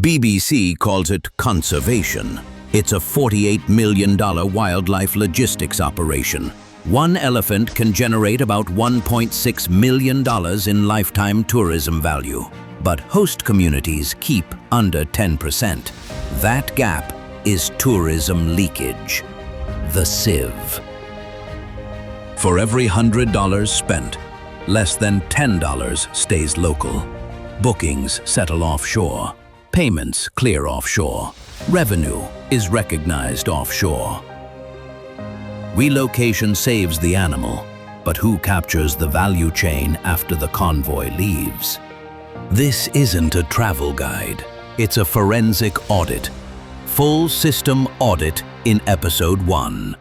BBC calls it conservation. It's a $48 million wildlife logistics operation. One elephant can generate about $1.6 million in lifetime tourism value. But host communities keep under 10%. That gap is tourism leakage. The sieve. For every $100 spent, less than $10 stays local. Bookings settle offshore. Payments clear offshore. Revenue is recognized offshore. Relocation saves the animal, but who captures the value chain after the convoy leaves? This isn't a travel guide. It's a forensic audit. Full system audit in episode 1.